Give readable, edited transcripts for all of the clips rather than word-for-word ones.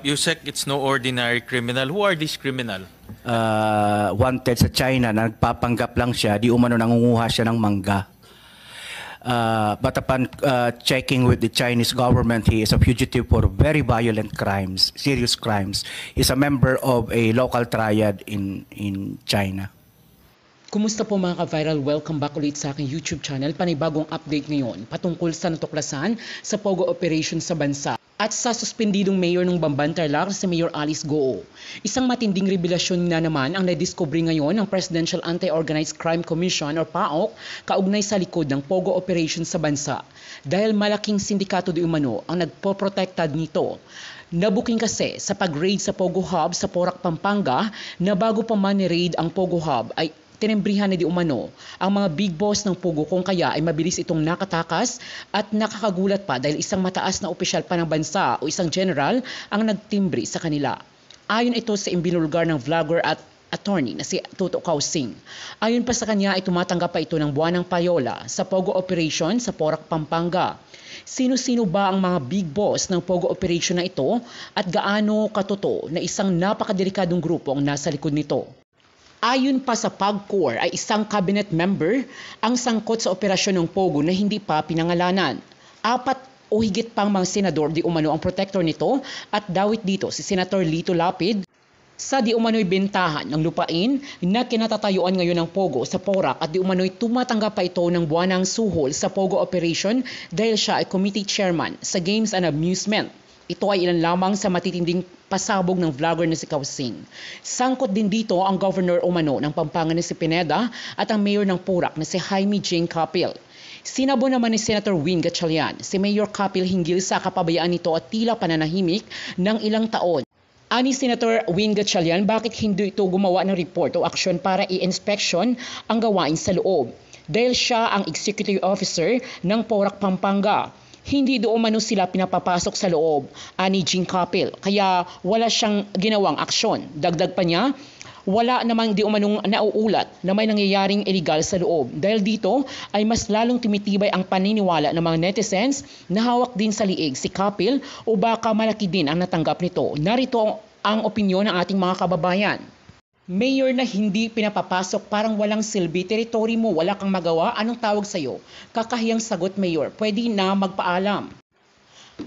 Yusek, it's no ordinary criminal. Who are these criminal? Wanted sa China na nagpapanggap lang siya, di umano nangunguha siya ng mangga. But upon checking with the Chinese government, he is a fugitive for very violent crimes, serious crimes. He's a member of a local triad in China. Kumusta po mga ka-viral? Welcome back ulit sa aking YouTube channel. Panibagong update ngayon patungkol sa natuklasan sa Pogo operation sa bansa at sa suspendidong mayor ng Bamban Tarlac si Mayor Alice Goo. Isang matinding revelasyon na naman ang nadiskubre ngayon ng Presidential Anti-Organized Crime Commission o PAOC kaugnay sa likod ng Pogo operation sa bansa. Dahil malaking sindikato di umano ang nagpoprotektad nito. Nabuking kasi sa pag-raid sa Pogo Hub sa Porac, Pampanga na bago pa man ni-raid ang Pogo Hub ay tinembrihan na di umano ang mga big boss ng Pogo kung kaya ay mabilis itong nakatakas at nakakagulat pa dahil isang mataas na opisyal pa ng bansa o isang general ang nagtimbre sa kanila. Ayon ito sa imbinulgar ng vlogger at attorney na si Toto Kausing. Ayon pa sa kanya ay tumatanggap pa ito ng buwanang payola sa Pogo operation sa Porac, Pampanga. Sino-sino ba ang mga big boss ng Pogo operation na ito at gaano katoto na isang napakadelikadong grupo ang nasa likod nito? Ayon pa sa PAGCOR ay isang cabinet member ang sangkot sa operasyon ng Pogo na hindi pa pinangalanan. 4 o higit pang mga senador di umano ang protector nito at dawit dito si Senator Lito Lapid sa di umano'y bentahan ng lupain na kinatatayuan ngayon ng Pogo sa Porac at di umano'y tumatanggap pa ito ng buwanang suhol sa Pogo operation dahil siya ay committee chairman sa Games and Amusement. Ito ay ilan lamang sa matitinding pasabog ng vlogger na si Kausing. Sangkot din dito ang governor umano ng Pampanga na si Pineda at ang mayor ng Porac na si Jaime Jane Capil. Sinabo naman ni Senator Win Gatchalian si Mayor Capil hinggil sa kapabayaan nito at tila pananahimik ng ilang taon. Ani Senator Win Gatchalian, bakit hindi ito gumawa ng report o aksyon para i-inspection ang gawain sa loob? Dahil siya ang executive officer ng Porac, Pampanga. Hindi doon umano sila pinapapasok sa loob, ani Jean Capil, kaya wala siyang ginawang aksyon. Dagdag pa niya, wala namang di umanong nauulat na may nangyayaring illegal sa loob. Dahil dito ay mas lalong tumitibay ang paniniwala ng mga netizens na hawak din sa liig si Capil o baka malaki din ang natanggap nito. Narito ang opinyon ng ating mga kababayan. Mayor na hindi pinapapasok, parang walang silbi, teritoryo mo, wala kang magawa, anong tawag sa'yo? Kakahiyang sagot, Mayor, pwede na magpaalam.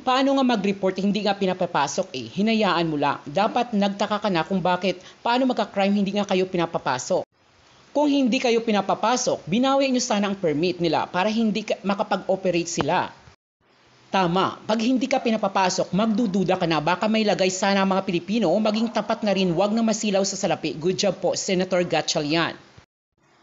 Paano nga mag-report, hindi nga pinapapasok hinayaan mo lang. Dapat nagtaka ka na kung bakit, paano magka-crime hindi nga kayo pinapapasok. Kung hindi kayo pinapapasok, binawi nyo sana ang permit nila para hindi makapag-operate sila. Tama, pag hindi ka pinapapasok, magdududa ka na baka may lagay sana ang mga Pilipino, maging tapat na rin, wag na masilaw sa salapi. Good job po, Senator Gatchalian.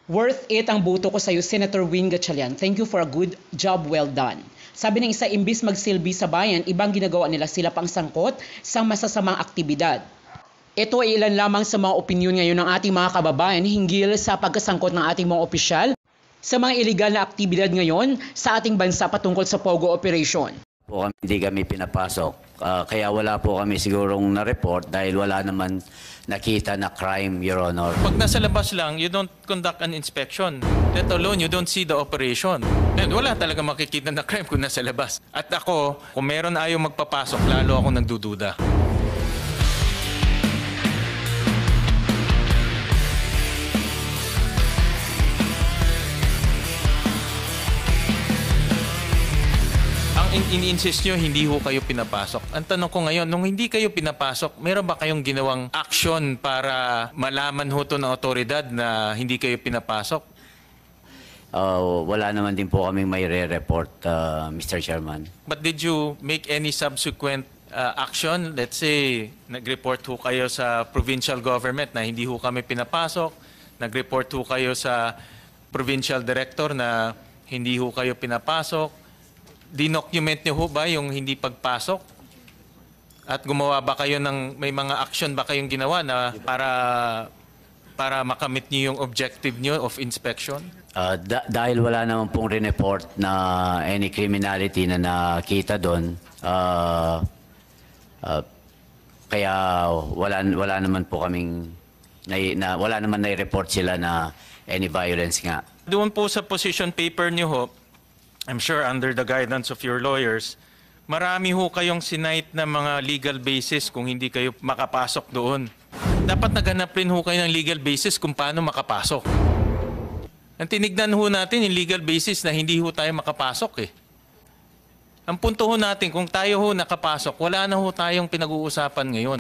Worth it ang boto ko sa iyo, Senator Win Gatchalian. Thank you for a good job, well done. Sabi ng isa, imbis magsilbi sa bayan, ibang ginagawa nila, sila pang sangkot sa masasamang aktibidad. Ito ay ilan lamang sa mga opinyon ngayon ng ating mga kababayan hinggil sa pagkasangkot ng ating mga opisyal sa mga iligal na aktibidad ngayon sa ating bansa patungkol sa Pogo operation. Hindi kami pinapasok. Kaya wala po kami sigurong na-report dahil wala naman nakita na crime, Your Honor. Pag nasa labas lang, you don't conduct an inspection. Let alone, you don't see the operation. And wala talaga makikita na crime kung nasa labas. At ako, kung meron ayaw magpapasok, lalo akong nagdududa. Ini-insist nyo, hindi ho kayo pinapasok. Ang tanong ko ngayon, nung hindi kayo pinapasok, meron ba kayong ginawang action para malaman ho to ng otoridad na hindi kayo pinapasok? Wala naman din po kaming may re-report, Mr. Chairman. But did you make any subsequent action? Let's say, nag-report ho kayo sa provincial government na hindi ho kami pinapasok. Nag-report ho kayo sa provincial director na hindi ho kayo pinapasok. Dinocument niyo ho ba yung hindi pagpasok? At gumawa ba kayo ng, may mga action ba kayong ginawa na para makamit niyo yung objective niyo of inspection? Dahil wala naman pong report na any criminality na nakita doon, kaya wala naman po kaming, wala naman na-report sila na any violence nga. Doon po sa position paper niyo ho, I'm sure under the guidance of your lawyers, marami ho kayong sinight na mga legal basis kung hindi kayo makapasok doon. Dapat naghanap rin ho kayo ng legal basis kung paano makapasok. Ang tinignan ho natin yung legal basis na hindi ho tayo makapasok eh. Ang punto ho natin, kung tayo ho nakapasok, wala na ho tayong pinag-uusapan ngayon.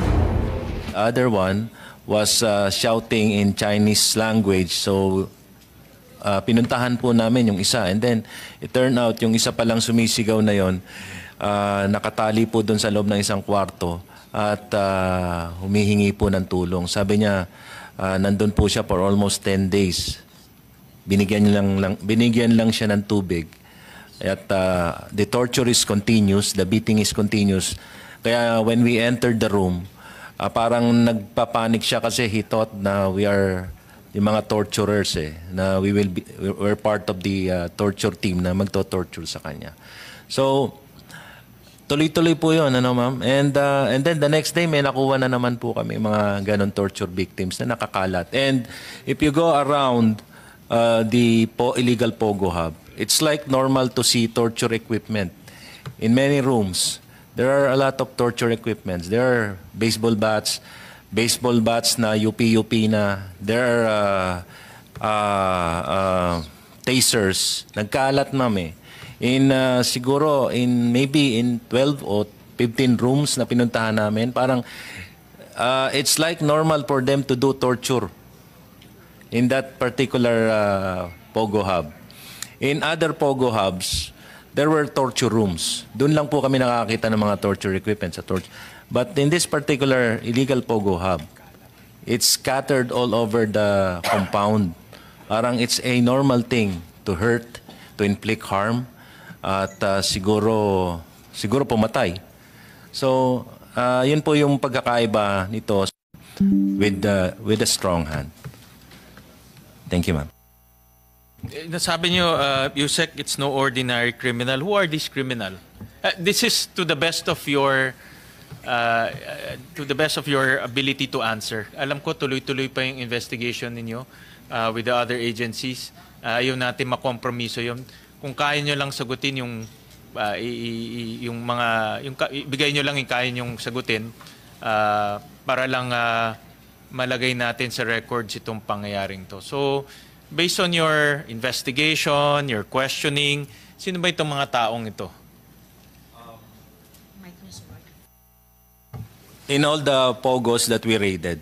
Other one was shouting in Chinese language. So, pinuntahan po namin yung isa. And then, it turned out, yung isa palang sumisigaw na yon, nakatali po doon sa loob ng isang kwarto at humihingi po ng tulong. Sabi niya, nandun po siya for almost 10 days. Binigyan lang siya ng tubig. At the torture is continuous, the beating is continuous. Kaya when we entered the room, parang nagpapanik siya kasi he thought na we are yung mga torturers na we're part of the torture team na magto-torture sa kanya. So tuloy-tuloy po 'yon, ano ma'am? And then the next day may nakuha na naman po kami mga ganon torture victims na nakakalat. And if you go around the illegal Pogo Hub, it's like normal to see torture equipment in many rooms. There are a lot of torture equipments. There are baseball bats na UP na. There are tasers. Nagkalat ma'am. Maybe in 12 or 15 rooms na pinuntahan namin, parang it's like normal for them to do torture in that particular Pogo Hub. In other Pogo Hubs, there were torture rooms. Doon lang po kami nakakita ng mga torture equipment sa torture. But in this particular illegal Pogo Hub, it's scattered all over the compound. Parang it's a normal thing to hurt, to inflict harm, at siguro pumatay. So, yun po yung pagkakaiba nito with a strong hand. Thank you, ma'am. Nasabi niyo, Yusek, it's no ordinary criminal. Who are these criminal? This is to the best of your ability to answer. Alam ko tuloy-tuloy pa yung investigation ninyo with the other agencies. Ayaw natin makompromiso yun. Kung kaya nyo lang sagutin yung ibigay nyo lang yung kaya nyong sagutin para lang malagay natin sa records itong pangyayaring to. So, based on your investigation, your questioning, sino ba itong mga taong ito? In all the Pogos that we raided,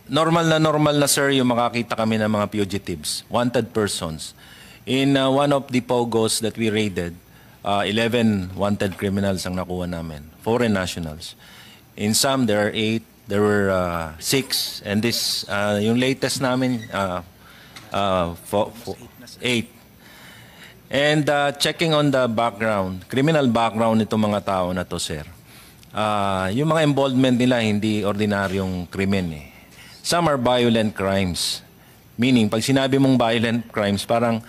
normal na sir yung makakita kami ng mga fugitives, wanted persons. In one of the Pogos that we raided, 11 wanted criminals ang nakuha namin, foreign nationals. In some, there are 8. There were 6, and this yung latest namin 8. And checking on the background, criminal background nitong mga tao na to, sir. Yung mga involvement nila hindi ordinaryong krimen . Some are violent crimes. Meaning, pag sinabi mong violent crimes, parang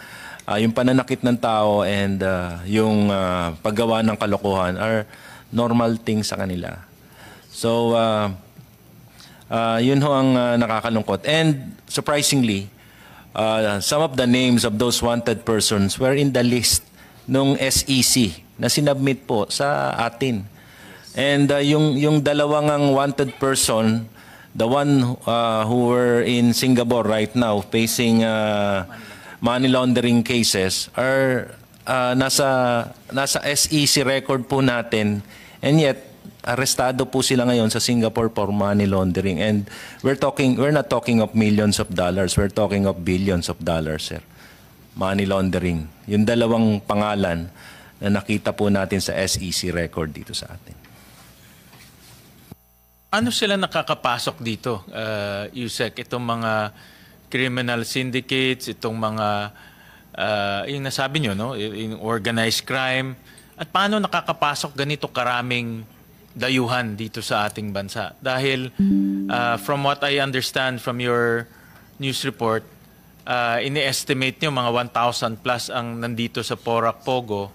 yung pananakit ng tao and yung paggawa ng kalokohan are normal things sa kanila. So, yun ho ang nakakalungkot. And surprisingly, some of the names of those wanted persons were in the list nung SEC na sinubmit po sa atin. And yung dalawang wanted person, the one who were in Singapore right now facing money laundering cases are nasa SEC record po natin, and yet arestado po sila ngayon sa Singapore for money laundering. And we're not talking of millions of dollars, we're talking of billions of dollars, sir. Money laundering. Yung dalawang pangalan na nakita po natin sa SEC record dito sa atin. Ano sila nakakapasok dito, Yusek? Itong mga criminal syndicates, itong mga, yung nasabi nyo, no? Yung organized crime. At paano nakakapasok ganito karaming dayuhan dito sa ating bansa? Dahil from what I understand from your news report, ini-estimate nyo mga 1,000 plus ang nandito sa Porac Pogo.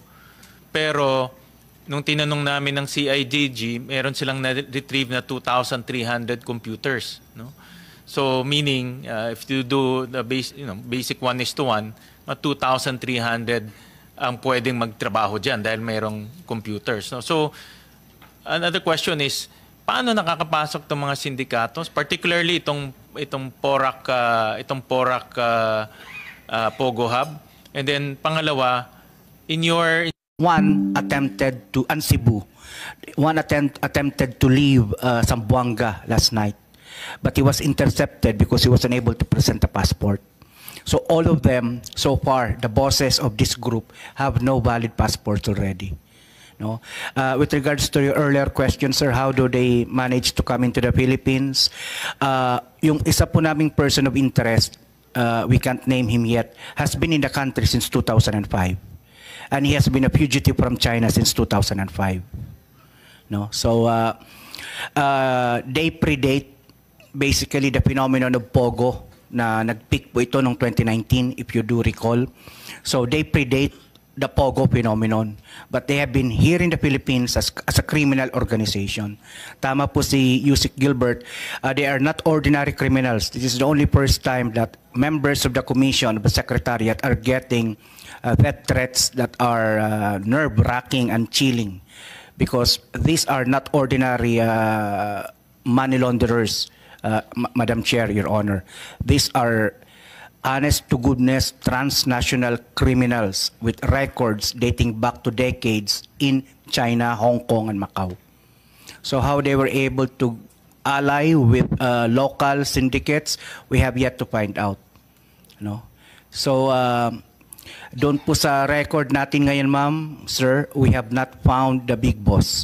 Pero nung tinanong namin ng CIDG, meron silang na-retrieve na 2,300 computers, no? So meaning if you do the basic 1:1, 2,300 ang pwedeng magtrabaho diyan dahil mayroong computers, no? So another question is, paano nakakapasok itong mga sindikatos, particularly itong Porac Pogo Hub? And then pangalawa, in your One attempted to Cebu. One attempted to leave Zamboanga last night, but he was intercepted because he was unable to present a passport. So all of them, so far, the bosses of this group have no valid passports already. No. With regards to your earlier question, sir, how do they manage to come into the Philippines? Yung isa po naming person of interest, we can't name him yet, has been in the country since 2005. And he has been a fugitive from China since 2005. No? So they predate basically the phenomenon of Pogo na nag-peak po ito noong 2019, if you do recall. So they predate the Pogo phenomenon, but they have been here in the Philippines as a criminal organization. Tama po si Yusik Gilbert, they are not ordinary criminals. This is the only first time that members of the commission of the secretariat are getting death threats that are nerve-wracking and chilling, because these are not ordinary money launderers, Madam Chair, Your Honor. These are honest-to-goodness transnational criminals with records dating back to decades in China, Hong Kong, and Macau. So how they were able to ally with local syndicates, we have yet to find out. No? So doon po sa record natin ngayon, ma'am, sir, we have not found the big boss.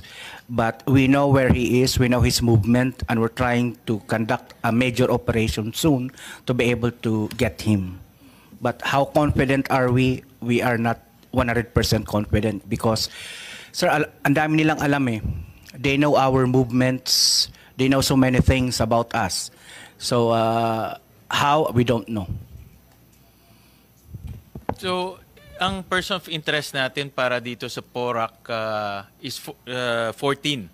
But we know where he is, we know his movement, and we're trying to conduct a major operation soon to be able to get him. But how confident are we? We are not 100% confident because, sir, ang dami nilang alam eh. They know our movements, they know so many things about us. So how? We don't know. So, ang person of interest natin para dito sa Porac is 14.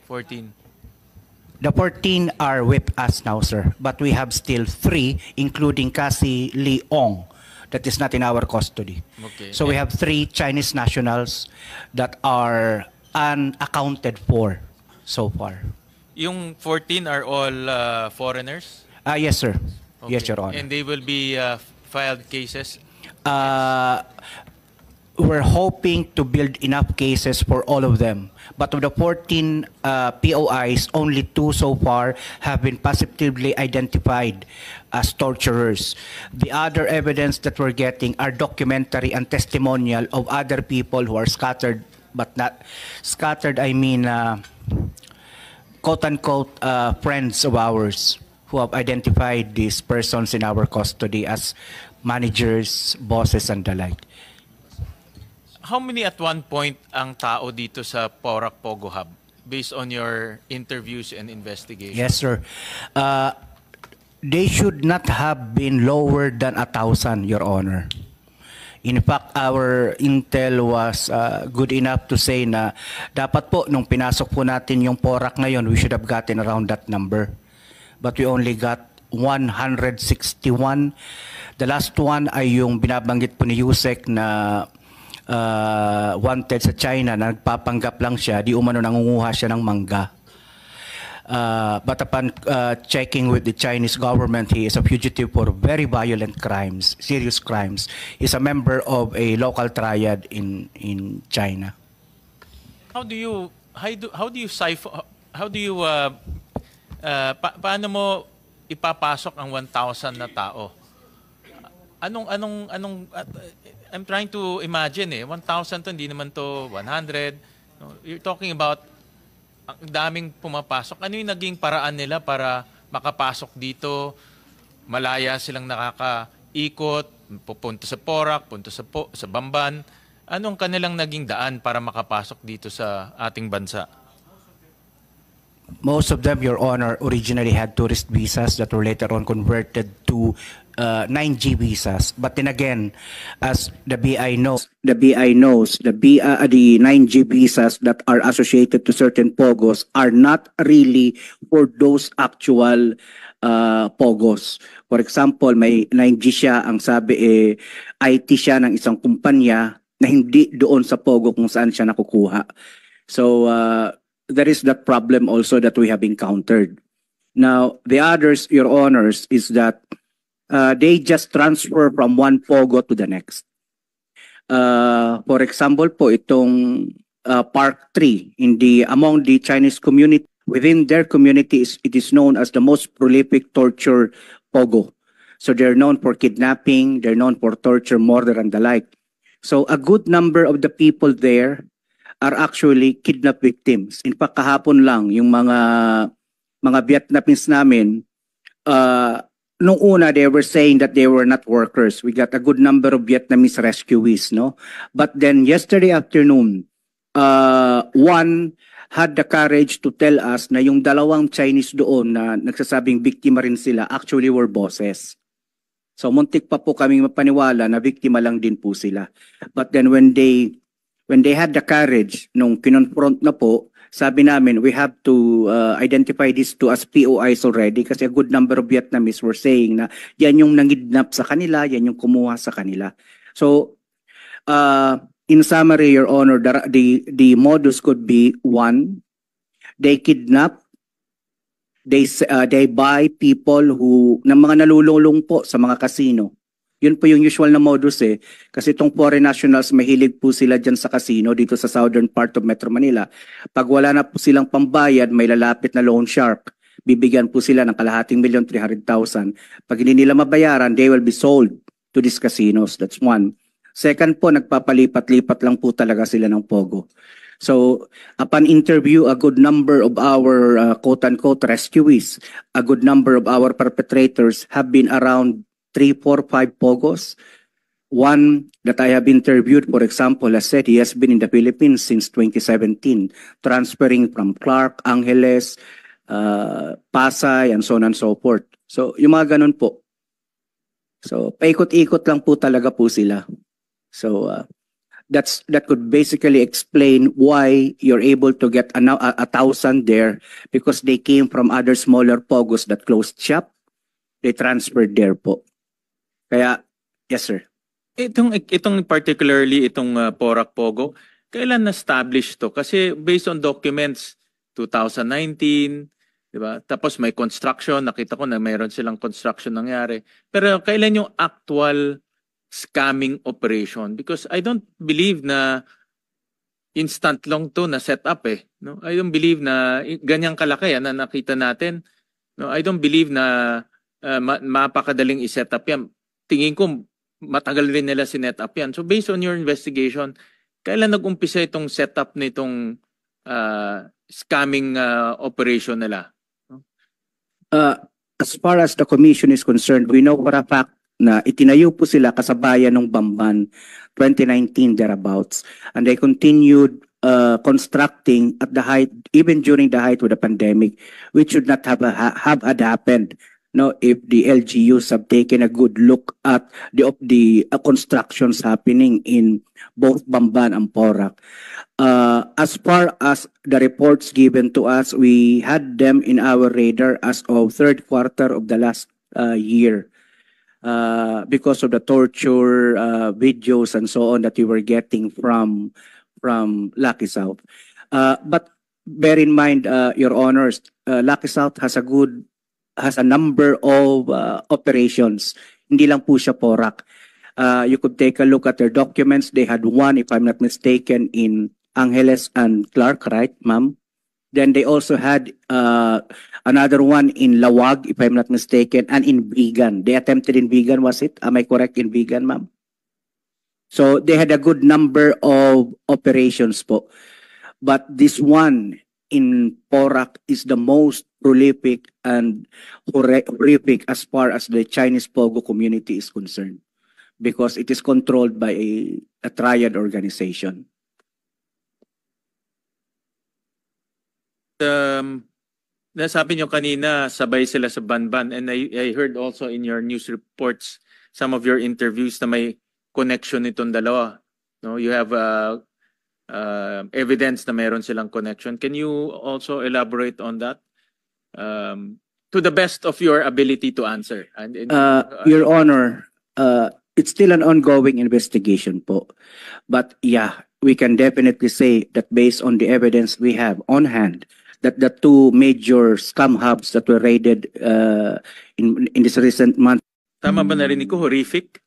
14. The 14 are with us now, sir. But we have still 3, including Cassie Leong, that is not in our custody. Okay. So we have 3 Chinese nationals that are unaccounted for so far. Yung 14 are all foreigners? Yes, sir. Okay. Yes, Your Honor. And they will be filed cases? We're hoping to build enough cases for all of them. But of the 14 POIs, only 2 so far have been positively identified as torturers. The other evidence that we're getting are documentary and testimonial of other people who are scattered, but not scattered, I mean, quote-unquote, friends of ours who have identified these persons in our custody as managers, bosses, and the like. How many at one point ang tao dito sa Porac Pogo Hub based on your interviews and investigations? Yes, sir. They should not have been lower than 1,000, Your Honor. In fact, our intel was good enough to say na dapat po nung pinasok po natin yung Porac ngayon, we should have gotten around that number. But we only got 161. The last one ay yung binabanggit po ni Yusek na wanted sa China na nagpapanggap lang siya, di umano nangunguha siya ng mangga. But upon checking with the Chinese government, he is a fugitive for very violent crimes, serious crimes. He's a member of a local triad in China. Paano mo ipapasok ang 1,000 na tao? I'm trying to imagine 1,000 to, hindi naman to 100. No? You're talking about ang daming pumapasok. Ano yung naging paraan nila para makapasok dito? Malaya silang nakakaikot, pupunta sa Porac, punta sa Bamban. Anong kanilang naging daan para makapasok dito sa ating bansa? Most of them, Your Honor, originally had tourist visas that were later on converted to 9G visas. But then again, as the BI knows, the 9G visas that are associated to certain POGOs are not really for those actual POGOs. For example, may 9G siya, ang sabi IT siya ng isang kumpanya, na hindi doon sa Pogo kung saan siya nakukuha. So there is that problem also that we have encountered. Now, the others, Your Honors, is that they just transfer from one Pogo to the next. For example po, itong Park 3 among the Chinese community, within their community, it is known as the most prolific torture Pogo. So they're known for kidnapping, they're known for torture, murder, and the like. So a good number of the people there are actually kidnap victims. In fact, kahapon lang, yung mga Vietnamese namin, nung una, they were saying that they were not workers. We got a good number of Vietnamese rescuees, no? But then yesterday afternoon, one had the courage to tell us na yung dalawang Chinese doon na nagsasabing biktima rin sila actually were bosses. So muntik pa po kaming mapaniwala na biktima lang din po sila. But then when they had the courage, nung kinonfront na po, sabi namin, we have to identify this to as POIs already kasi a good number of Vietnamese were saying na yan yung nangidnap sa kanila, yan yung kumuha sa kanila. So, in summary, Your Honor, the modus could be one, they kidnap, they buy people ng mga nalululong po sa mga casino. Yun po yung usual na modus eh. Kasi itong foreign nationals, mahilig po sila dyan sa casino dito sa southern part of Metro Manila. Pag wala na po silang pambayad, may lalapit na loan shark. Bibigyan po sila ng ₱250,000. Pag hindi nila mabayaran, they will be sold to these casinos. That's one. Second po, nagpapalipat-lipat lang po talaga sila ng Pogo. So, upon interview, a good number of our quote-unquote rescuees, a good number of our perpetrators have been around 3, 4, 5 Pogos. One that I have interviewed, for example, has said he has been in the Philippines since 2017, transferring from Clark, Angeles, Pasay, and so on and so forth. So, yung mga ganun po. So, paikot-ikot lang po talaga po sila. So, that could basically explain why you're able to get 1,000 there because they came from other smaller Pogos that closed shop. They transferred there po. Kaya, yes sir. Itong particularly itong Porac Pogo, kailan na-establish to? Kasi based on documents, 2019, di ba? Tapos may construction, nakita ko na mayroon silang construction nangyari. Pero kailan yung actual scamming operation? Because I don't believe na instant lang to na set up eh. No? I don't believe na ganyang kalaki na nakita natin. No? I don't believe na mapakadaling i-set up yan. Tingin ko matagal rin nila sinet up yan. So based on your investigation, kailan nag-umpisa itong setup nitong scamming operation nila? As far as the commission is concerned, we know for a fact na itinayo po sila kasabayan ng Bamban 2019 thereabouts. And they continued constructing at the height, even during the height of the pandemic, which should not have had happened. No, if the LGUs have taken a good look at the constructions happening in both Bamban and Porac. As far as the reports given to us, we had them in our radar as of third quarter of the last year because of the torture videos and so on that we were getting from Lucky South. But bear in mind, Your Honors, Lucky South has a number of operations. Hindi lang po siya Porac. You could take a look at their documents. They had one, if I'm not mistaken, in Angeles and Clark, right, ma'am? Then they also had another one in Lawag, if I'm not mistaken, and in Vigan. They attempted in Vigan, was it? Am I correct in Vigan, ma'am? So they had a good number of operations po. But this one in Porac is the most prolific and horrific as far as the Chinese Pogo community is concerned because it is controlled by a triad organization. Nasabi nyo kanina, sabay sila sa Banban, and I heard also in your news reports, some of your interviews na may connection itong dalawa. No, you have evidence na mayroon silang connection. Can you also elaborate on that? To the best of your ability to answer. Your Honor, it's still an ongoing investigation po. But yeah, we can definitely say that based on the evidence we have on hand, that the two major scam hubs that were raided in this recent month. Tama ba narinig ko? Horrific?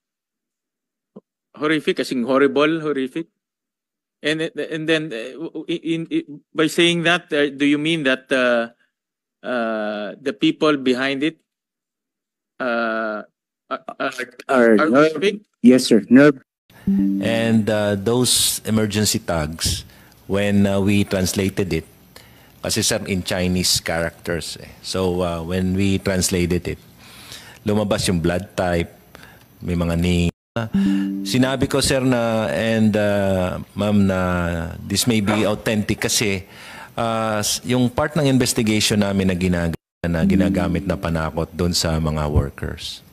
Horrific, kasing horrible, horrific? And then, by saying that, do you mean that the people behind it are horrific? Yes, sir. Nerve. And those emergency tags, when we translated it, kasi sir, in Chinese characters. So when we translated it, lumabas yung blood type, may mga name. Sinabi ko sir na, and ma'am, na this may be authentic kasi yung part ng investigation namin na ginagamit na panakot doon sa mga workers.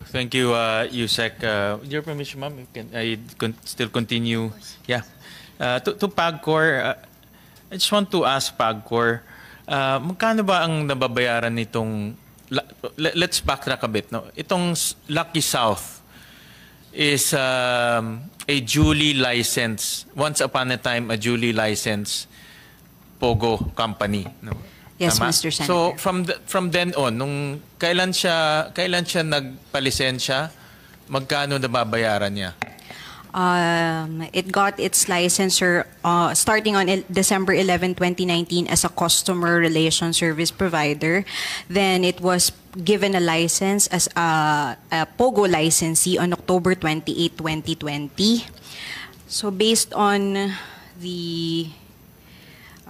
Thank you, Yusek. With your permission, ma'am, I still continue. Yeah. To PAGCOR, I just want to ask PAGCOR, magkano ba ang nababayaran nitong, let's backtrack a bit, no? Itong Lucky South is a duly licensed, once upon a time, a duly licensed Pogo company, no? Yes, Tama? Mr. Senator. So from then on, nung kailan siya nagpalisensya, magkano nababayaran niya? It got its license starting on December 11, 2019 as a customer relation service provider. Then it was given a license as a Pogo licensee on October 28, 2020. So based on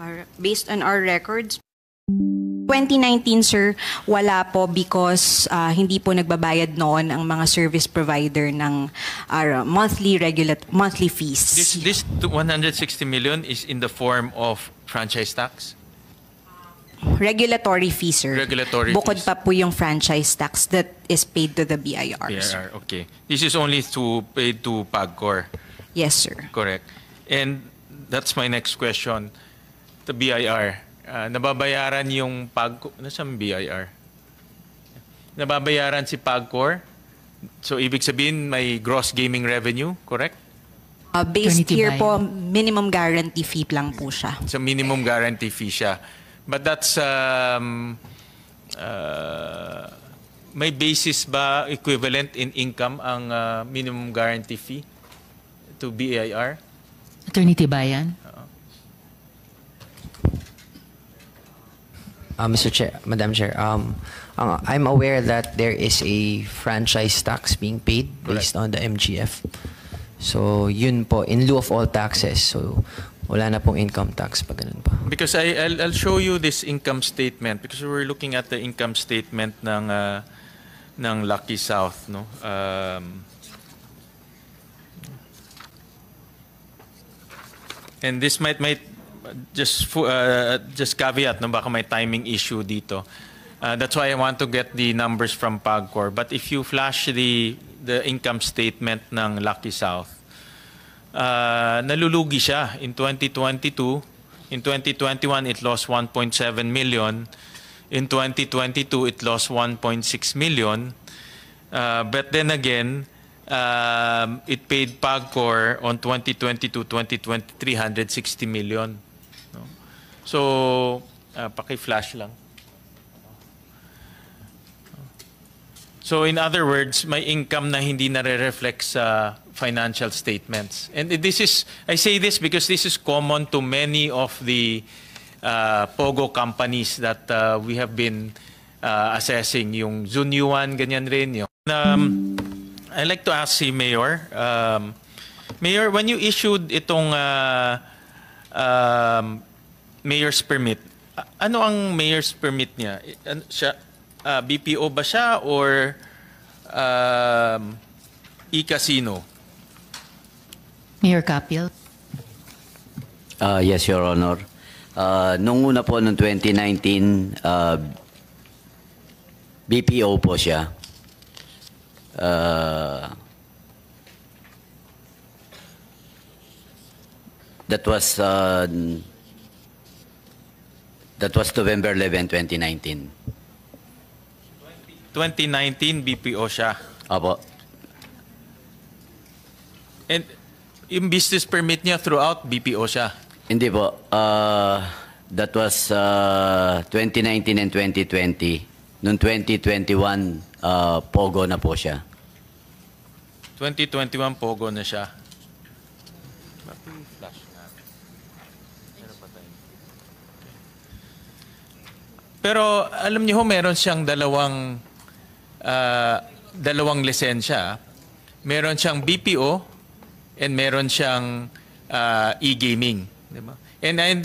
our records, 2019, sir, wala po because hindi po nagbabayad noon ang mga service provider ng monthly fees. This 160 million is in the form of franchise tax? Regulatory fees, sir. Regulatory Bukod fees. pa po yung franchise tax that is paid to the BIRs. BIR, okay. This is only paid to PAGCOR, Yes, sir. correct? And that's my next question. The BIR, nababayaran yung PAGCOR, nasaan BIR? Nababayaran si PAGCOR? So, ibig sabihin, may gross gaming revenue, correct? Based Eternity here po, buy-in. minimum guarantee fee lang po siya. So, minimum guarantee fee siya. But that's, may basis ba equivalent in income ang minimum guarantee fee to BIR? Attorney Tibayan? Mr. Chair, Madam Chair, I'm aware that there is a franchise tax being paid based on the MGF. So, yun po, in lieu of all taxes. So, wala na pong income tax pag ganun pa. Because I'll show you this income statement because we're looking at the income statement ng Lucky South, no? And this might just caveat, no, baka may timing issue dito. That's why I want to get the numbers from PAGCOR. But if you flash the income statement ng Lucky South, nalulugi siya in 2022. In 2021, it lost 1.7 million. In 2022, it lost 1.6 million. But then again, it paid PAGCOR on 2022-2023 160 million. No? So, paki-flash lang. So in other words, may income na hindi nare-reflect sa financial statements. And this is, I say this because this is common to many of the Pogo companies that we have been assessing. Yung Zunyuan, ganyan rin. I'd like to ask si Mayor. Mayor, when you issued itong mayor's permit, ano ang mayor's permit niya? BPO ba siya or e-casino? Mayor Capiel? Yes, Your Honor. Nung una po, noong 2019, BPO po siya. That was November 11, 2019. 2019, BPO siya. Opo. And yung business permit niya throughout, BPO siya. Hindi po. That was 2019 and 2020. Noong 2021, Pogo na po siya. 2021, Pogo na siya. Pero alam niyo ho, meron siyang dalawang lisensya. Meron siyang BPO and meron siyang e-gaming. Diba? And I understand